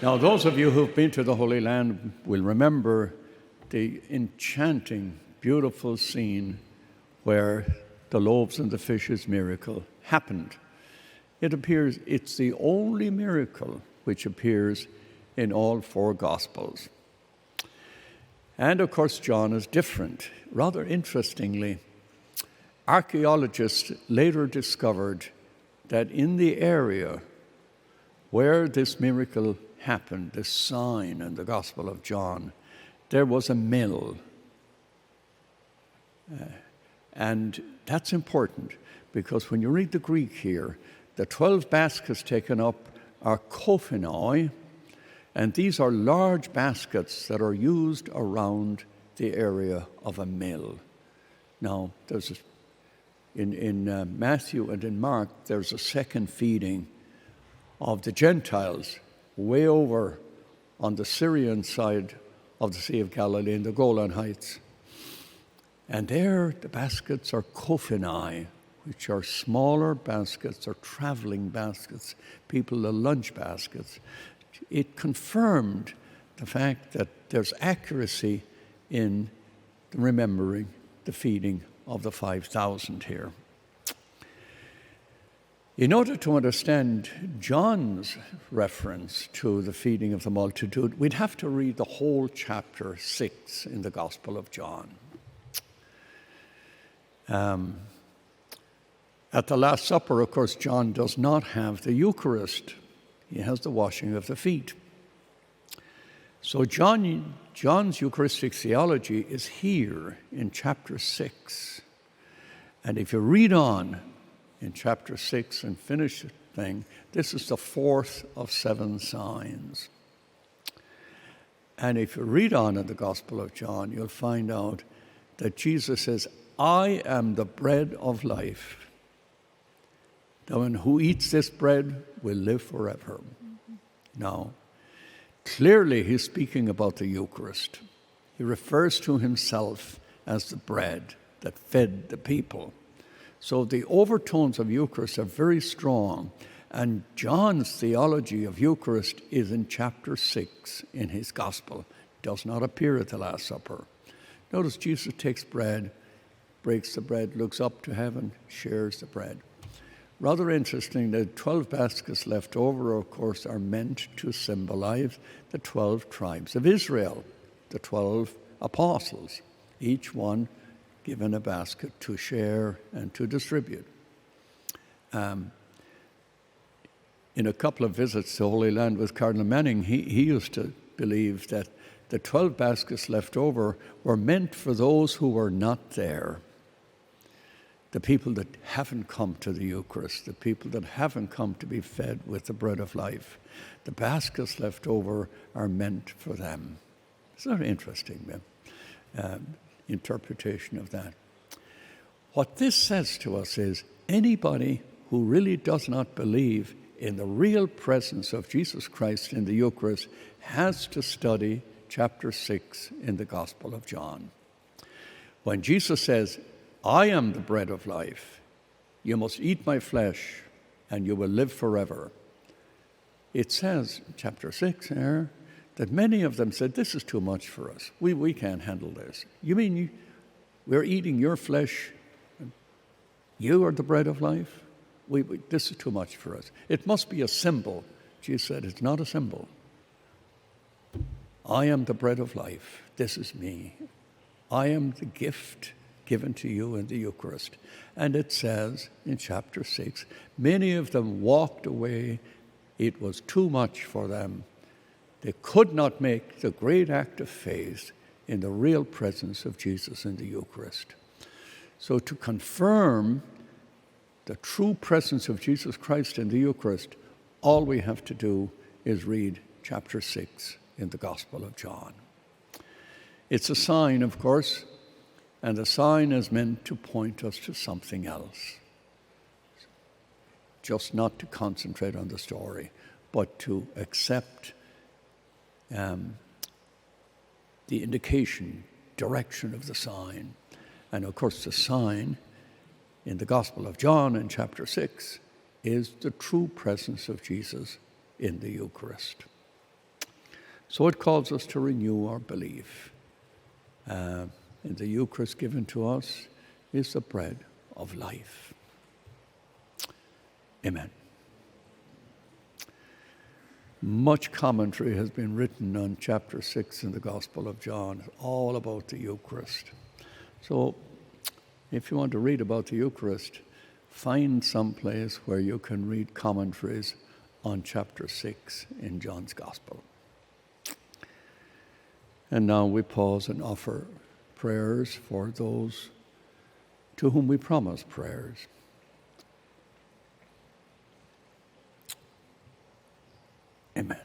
Now, those of you who've been to the Holy Land will remember the enchanting, beautiful scene where the loaves and the fishes miracle happened. It's the only miracle which appears in all four Gospels. And of course, John is different. Rather interestingly, archaeologists later discovered that in the area where this miracle happened, this sign in the Gospel of John, there was a mill. And that's important because when you read the Greek here, the 12 baskets taken up are kophenoi, and these are large baskets that are used around the area of a mill. Now, in Matthew and in Mark, there's a second feeding of the Gentiles way over on the Syrian side of the Sea of Galilee in the Golan Heights. And there the baskets are kophenai, which are smaller baskets or traveling baskets, the lunch baskets. It confirmed the fact that there's accuracy in remembering the feeding of the 5,000 here. In order to understand John's reference to the feeding of the multitude, we'd have to read the whole chapter 6 in the Gospel of John. At the Last Supper, of course, John does not have the Eucharist. He has the washing of the feet. So John's Eucharistic theology is here in chapter 6. And if you read on in chapter 6 and finish the thing, this is the fourth of 7 signs. And if you read on in the Gospel of John, you'll find out that Jesus says, I am the bread of life. The one who eats this bread will live forever. Now, clearly he's speaking about the Eucharist. He refers to himself as the bread that fed the people. So the overtones of Eucharist are very strong. And John's theology of Eucharist is in chapter 6 in his Gospel. It does not appear at the Last Supper. Notice Jesus takes bread, breaks the bread, looks up to heaven, shares the bread. Rather interesting, the 12 baskets left over, of course, are meant to symbolize the 12 tribes of Israel, the 12 apostles, each one given a basket to share and to distribute. In a couple of visits to Holy Land with Cardinal Manning, he used to believe that the 12 baskets left over were meant for those who were not there. The people that haven't come to the Eucharist, the people that haven't come to be fed with the bread of life. The baskets left over are meant for them. It's not interesting interpretation of that. What this says to us is anybody who really does not believe in the real presence of Jesus Christ in the Eucharist has to study chapter 6 in the Gospel of John. When Jesus says, I am the bread of life. You must eat my flesh and you will live forever. It says in chapter 6 there that many of them said, this is too much for us. We can't handle this. You mean we're eating your flesh? You are the bread of life? This is too much for us. It must be a symbol. Jesus said, it's not a symbol. I am the bread of life. This is me. I am the gift given to you in the Eucharist. And it says in chapter 6, many of them walked away. It was too much for them. They could not make the great act of faith in the real presence of Jesus in the Eucharist. So to confirm the true presence of Jesus Christ in the Eucharist, all we have to do is read chapter 6 in the Gospel of John. It's a sign, of course, and the sign is meant to point us to something else. Just not to concentrate on the story, but to accept the indication, direction of the sign. And of course, the sign in the Gospel of John in chapter 6 is the true presence of Jesus in the Eucharist. So it calls us to renew our belief. And the Eucharist given to us is the bread of life. Amen. Much commentary has been written on chapter 6 in the Gospel of John, all about the Eucharist. So if you want to read about the Eucharist, find some place where you can read commentaries on chapter 6 in John's Gospel. And now we pause and offer prayers for those to whom we promise prayers. Amen.